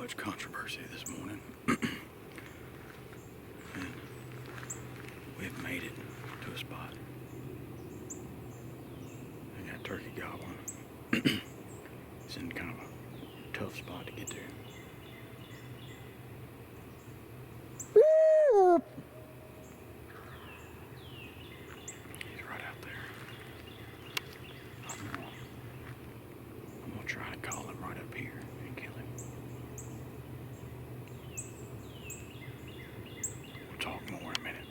much controversy this morning. And we've made it to a spot. I got turkey gobbling. It's in kind of a tough spot to get to. He's right out there. I'm gonna try to call him right up here and kill him. We'll talk more in a minute.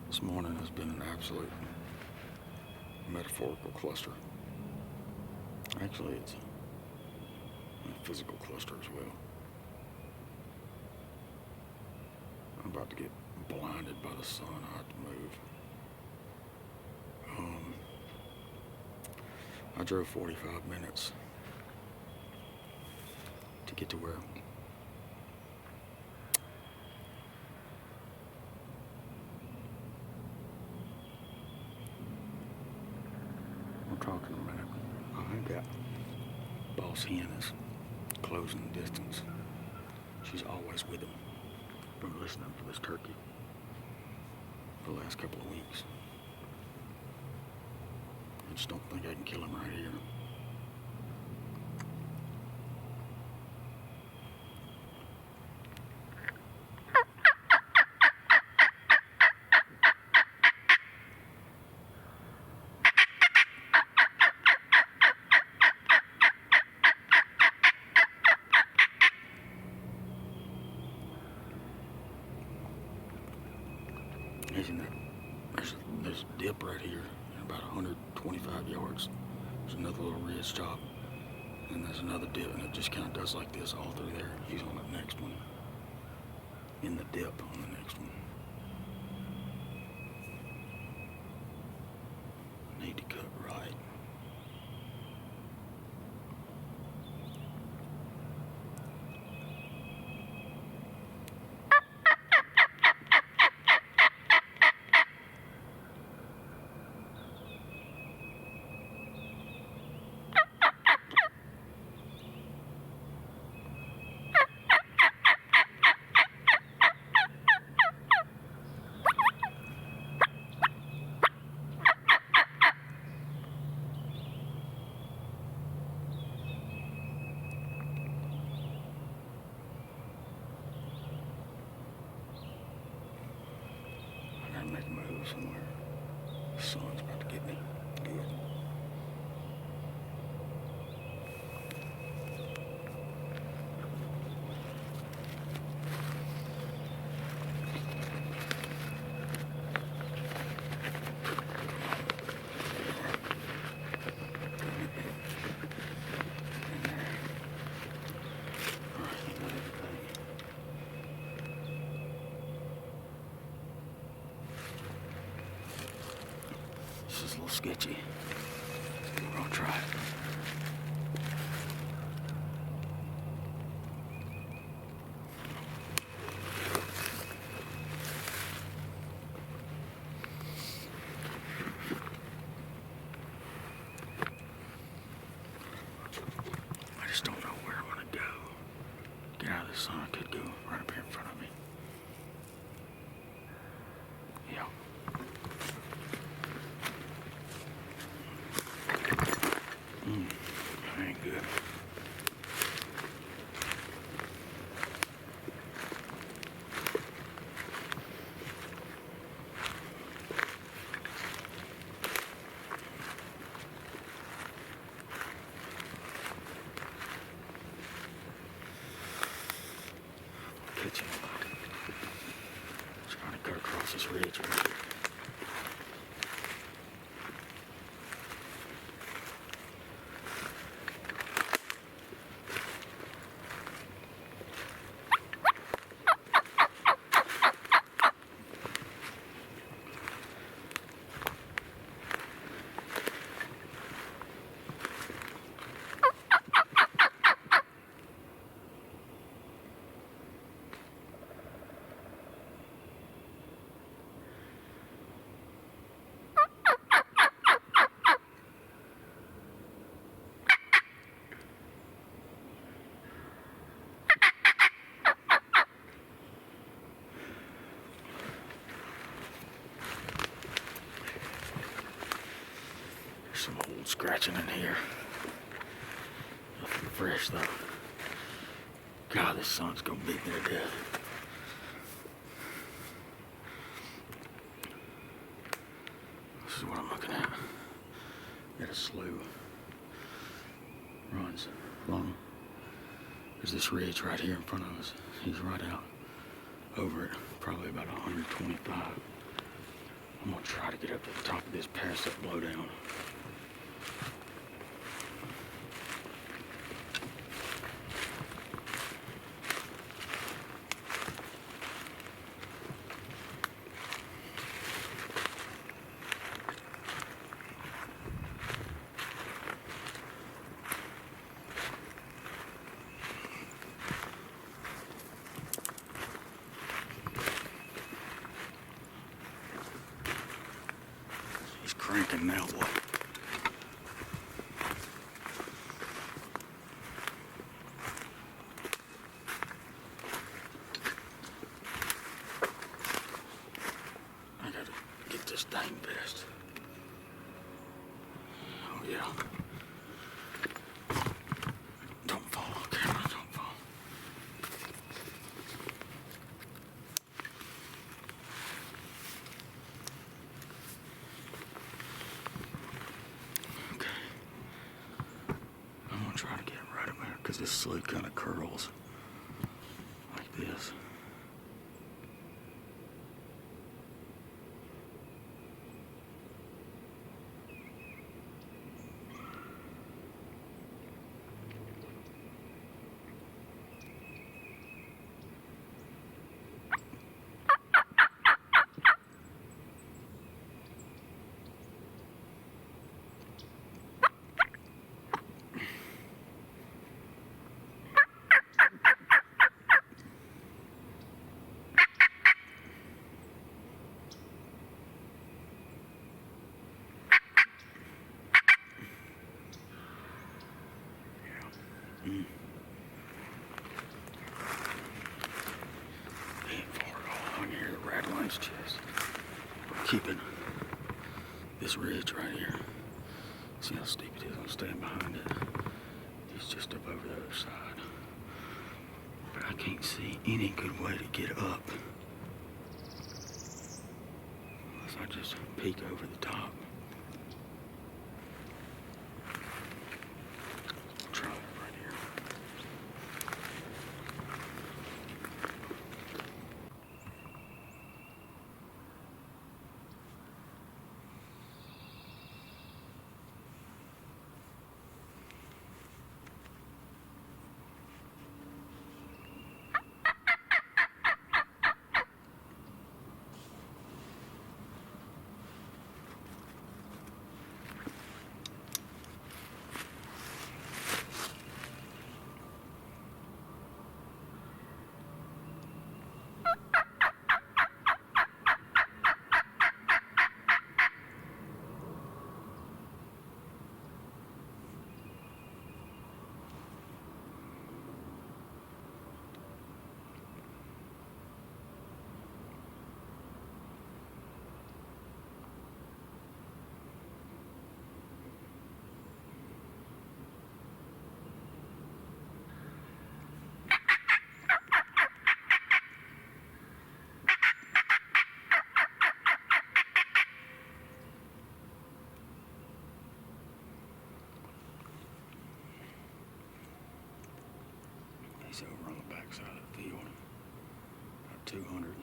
This morning has been an absolute metaphorical cluster. Actually, it's a physical cluster as well. I'm about to get blinded by the sun. I have to move. I drove 45 minutes to get to where talking a minute. I got boss hen is closing the distance. She's always with him. Been listening for this turkey for the last couple of weeks. I just don't think I can kill him right here. There's a dip right here in about 125 yards. There's another little ridge top, and there's another dip, and it just kind of does like this all through there. He's on the next one, in the dip on the next one. Need to cut right. Make a move somewhere. The sun's about to get me good. This is a little sketchy. We're gonna try it. I just don't know where I'm gonna go. Get out of the sun. I could go right up here in front of me. Yeah. That ain't good. Catch him. Trying to cut across this ridge. scratching in here. Nothing fresh though. God, this sun's gonna beat me to death. This is what I'm looking at. Got a slough. Runs along. There's this ridge right here in front of us. He's right out over it, probably about 125. I'm gonna try to get up to the top of this parasite blowdown. Cranking now, boy. I gotta get this dang vest. Oh yeah. Don't fall, camera, don't fall. Try to get right up there because this slough kind of curls like this. Ain't far at all. I can hear the rattling his chest. We're keeping this ridge right here. See how steep it is? I'm staying behind it. He's just up over the other side. But I can't see any good way to get up unless I just peek over the top. Try it right here. He's over on the backside of the field, about 200.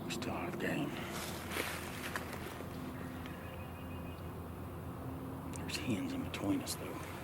We still have game. There's hens in between us though.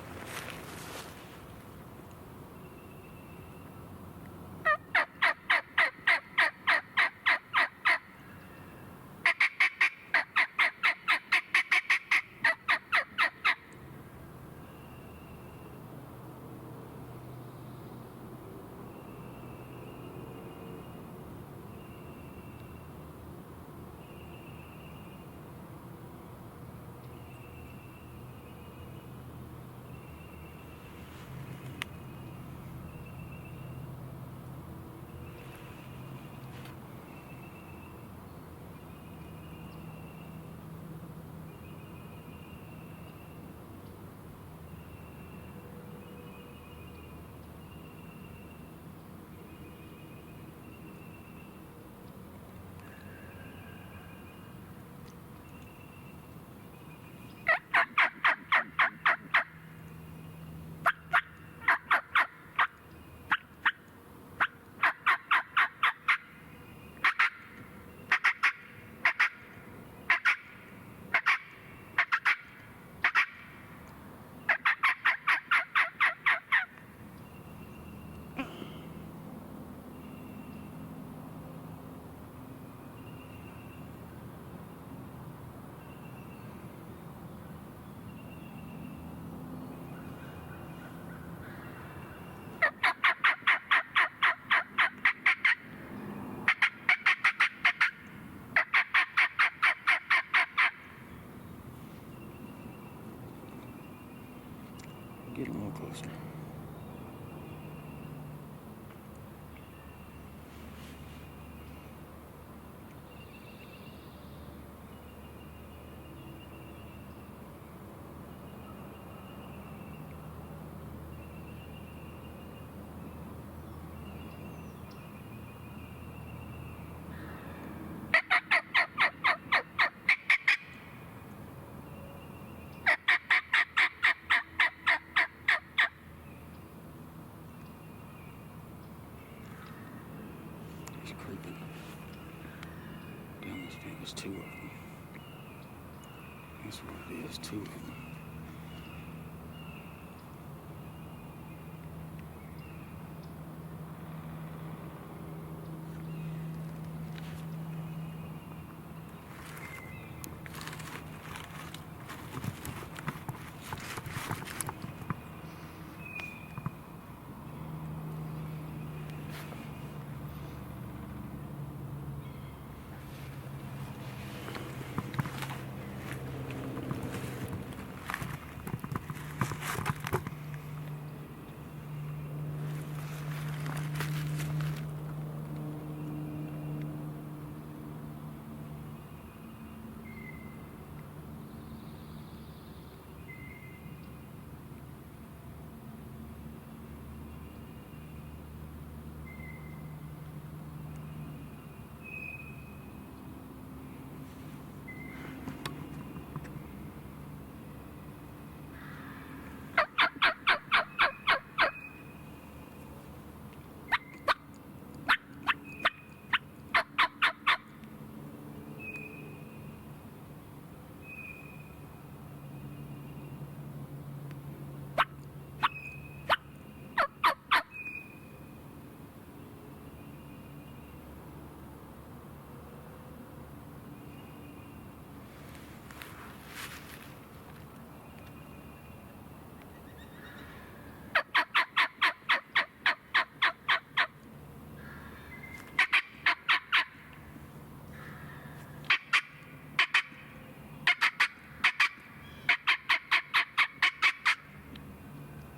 Get a little closer. He's creeping down this fence. Two of them. That's what it is. Two of them.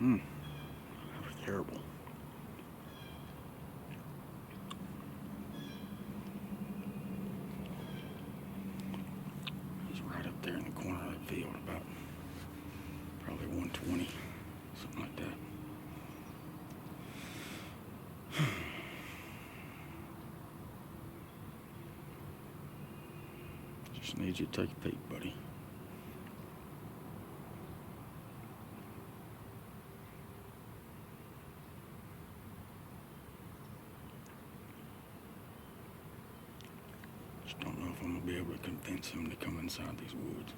That was terrible. He's right up there in the corner of that field, about probably 120, something like that. Just need you to take a peek, buddy. Just don't know if I'm going to be able to convince him to come inside these woods.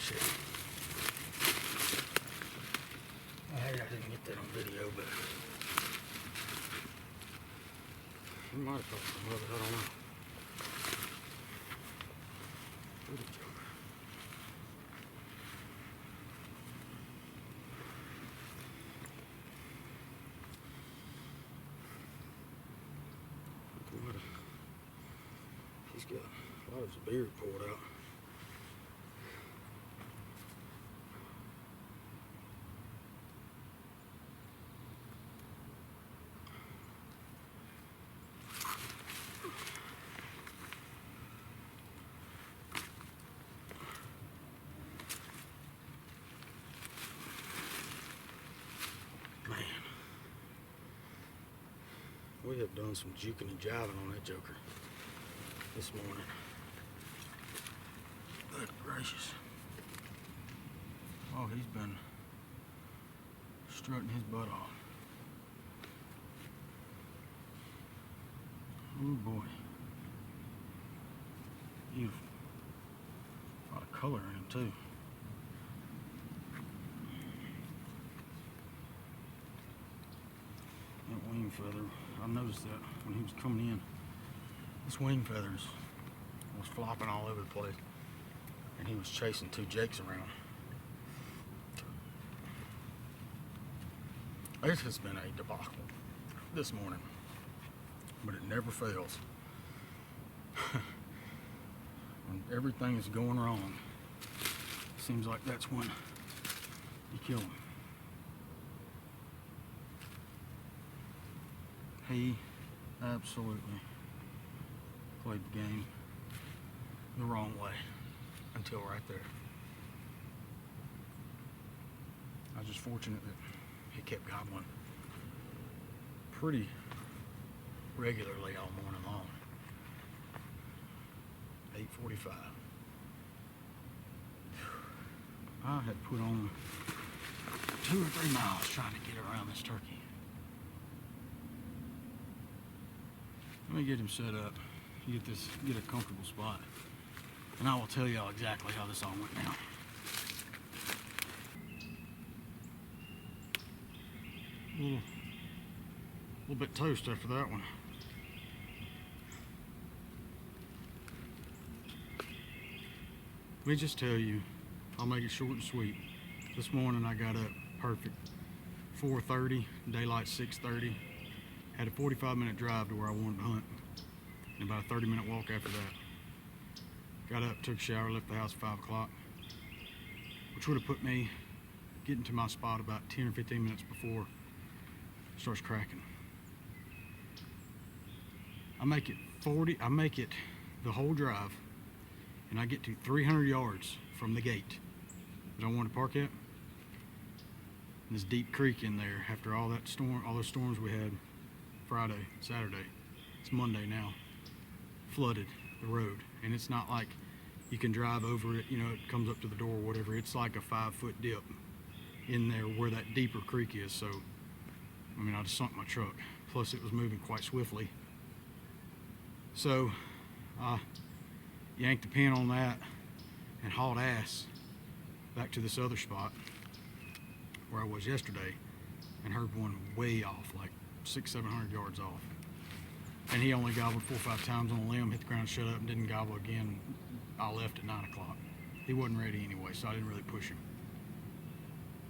shit. I didn't get that on video, but He might have caught some of it, I don't know. Pretty joker. He's got a lot of his beard pulled out. Man, we have done some juking and jiving on that joker this morning. Good gracious. Oh, he's been strutting his butt off. Oh boy. Beautiful. A lot of color in him too. That wing feather, I noticed that when he was coming in, his wing feathers was flopping all over the place, and he was chasing two jakes around. It has been a debacle this morning, but it never fails. When everything is going wrong, it seems like that's when you kill him. He absolutely played the game the wrong way until right there. I was just fortunate that he kept gobbling pretty regularly all morning long. 8:45. I had put on 2 or 3 miles trying to get around this turkey. Let me get him set up, get a comfortable spot, and I will tell y'all exactly how this all went down. A little bit toast after that one. Let me just tell you, I'll make it short and sweet. This morning I got up perfect. 4:30, daylight 6:30. Had a 45-minute drive to where I wanted to hunt, and about a 30-minute walk after that. Got up, took a shower, left the house at 5 o'clock, which would have put me getting to my spot about 10 or 15 minutes before it starts cracking. I make it the whole drive, and I get to 300 yards from the gate that I wanted to park at. And this deep creek in there, after all those storms we had Friday, Saturday, it's Monday now, flooded the road. And it's not like you can drive over it, it comes up to the door or whatever. It's like a 5-foot dip in there where that deeper creek is. So, I just sunk my truck. Plus it was moving quite swiftly. So I yanked the pin on that and hauled ass back to this other spot where I was yesterday, and heard one way off, like 600-700 yards off. And he only gobbled 4 or 5 times on a limb, hit the ground, shut up, and didn't gobble again. I left at 9 o'clock. He wasn't ready anyway, so I didn't really push him.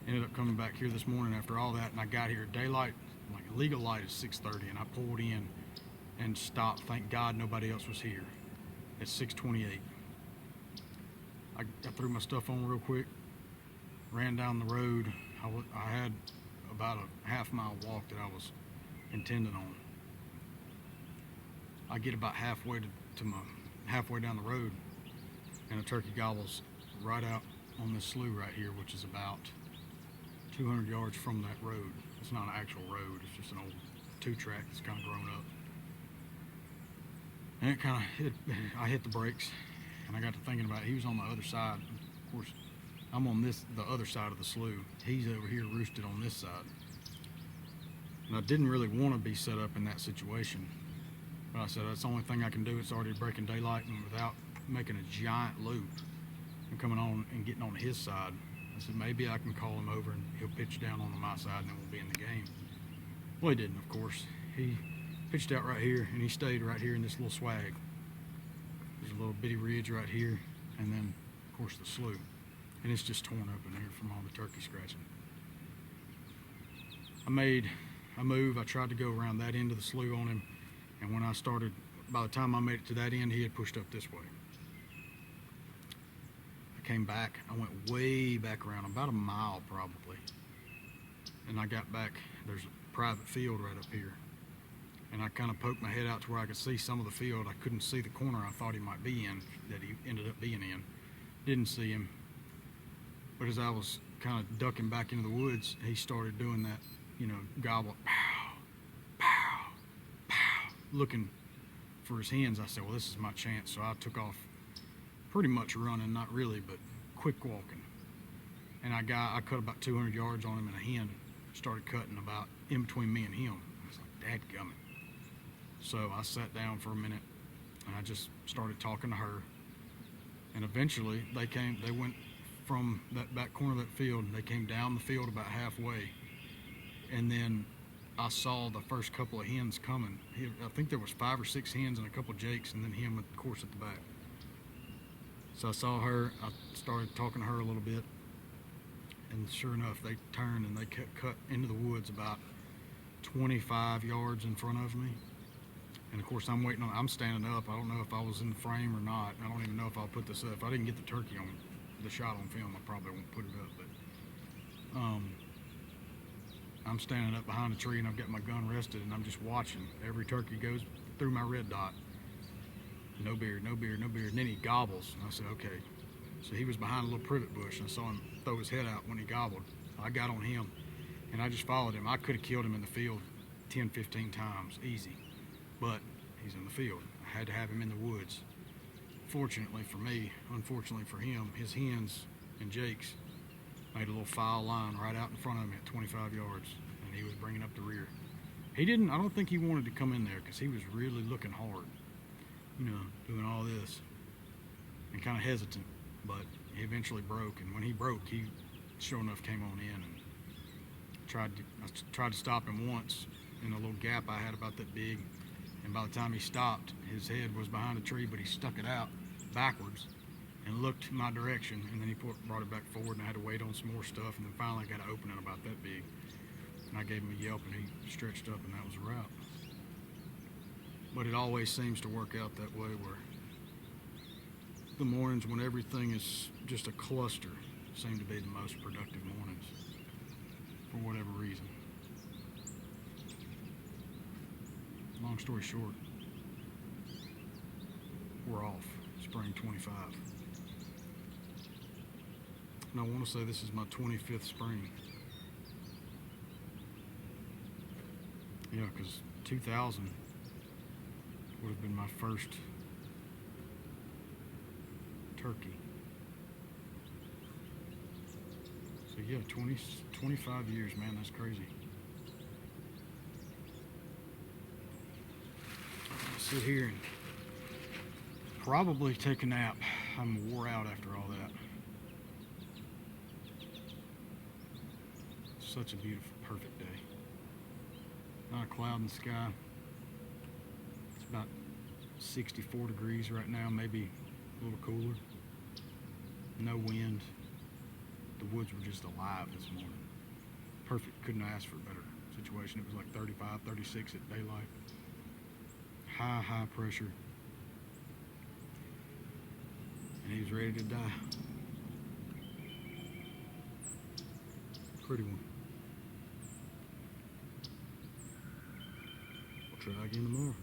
Ended up coming back here this morning after all that, and I got here at daylight, like legal light is 6:30, and I pulled in and stopped. Thank God nobody else was here at 6:28. I threw my stuff on real quick, ran down the road. I had about a half-mile walk that I was intending on. I get about halfway halfway down the road, and a turkey gobbles right out on this slough right here, which is about 200 yards from that road. It's not an actual road, it's just an old 2-track that's kind of grown up. And I hit the brakes, and I got to thinking about it. He was on the other side. Of course, I'm on the other side of the slough. He's over here roosted on this side. And I didn't really want to be set up in that situation. But I said, that's the only thing I can do. It's already breaking daylight, and without making a giant loop and coming on and getting on his side, I said, maybe I can call him over and he'll pitch down on my side and then we'll be in the game. Well, he didn't, of course. He pitched out right here, and he stayed right here in this little swag. There's a little bitty ridge right here, and then of course the slough, and it's just torn up in here from all the turkey scratching. I made a move. I tried to go around that end of the slough on him, and when I started, by the time I made it to that end, he had pushed up this way. I came back. I went way back around, about a mile probably, and I got back. There's a private field right up here, and I kind of poked my head out to where I could see some of the field. I couldn't see the corner I thought he might be in, that he ended up being in. Didn't see him, but as I was kind of ducking back into the woods, he started doing that, you know, gobble, pow, pow, pow, looking for his hens. I said, well, this is my chance. So I took off pretty much running, not really, but quick walking. And I cut about 200 yards on him, and a hen started cutting about in between me and him. I was like, dadgummit. So I sat down for a minute, and I just started talking to her. And eventually they went from that back corner of that field, and they came down the field about halfway. And then I saw the first couple of hens coming. I think there was 5 or 6 hens and a couple of jakes, and then him, of course, at the back. So I saw her. I started talking to her a little bit, and sure enough, they turned and they cut into the woods about 25 yards in front of me. And of course, I'm standing up. I don't know if I was in the frame or not. I don't even know if I'll put this up. If I didn't get the turkey on the shot on film, I probably won't put it up. But I'm standing up behind a tree, and I've got my gun rested, and I'm just watching. Every turkey goes through my red dot. No beard, no beard, no beard. And then he gobbles. And I said, okay. So he was behind a little privet bush, and I saw him throw his head out when he gobbled. I got on him, and I just followed him. I could have killed him in the field 10, 15 times, easy. But he's in the field. I had to have him in the woods. Fortunately for me, unfortunately for him, his hens and jakes made a little foul line right out in front of him at 25 yards, and he was bringing up the rear. I don't think he wanted to come in there because he was really looking hard, you know, doing all this and kind of hesitant, but he eventually broke. And when he broke, he sure enough came on in, and I tried to stop him once in a little gap I had about that big. And by the time he stopped, his head was behind a tree, but he stuck it out backwards and looked my direction, and then he brought it back forward, and I had to wait on some more stuff, and then finally I got an opening about that big, and I gave him a yelp, and he stretched up, and that was a wrap. But it always seems to work out that way, where the mornings when everything is just a cluster seem to be the most productive mornings for whatever reason. Long story short, we're off spring 25. And I want to say this is my 25th spring. Yeah, because 2000 would have been my first turkey. So yeah, 25 years, man, that's crazy. Sit here and probably take a nap. I'm wore out after all that. Such a beautiful, perfect day. Not a cloud in the sky. It's about 64 degrees right now, maybe a little cooler. No wind. The woods were just alive this morning. Perfect. Couldn't ask for a better situation. It was like 35, 36 at daylight. High pressure, and he was ready to die. Pretty one. We'll try again tomorrow.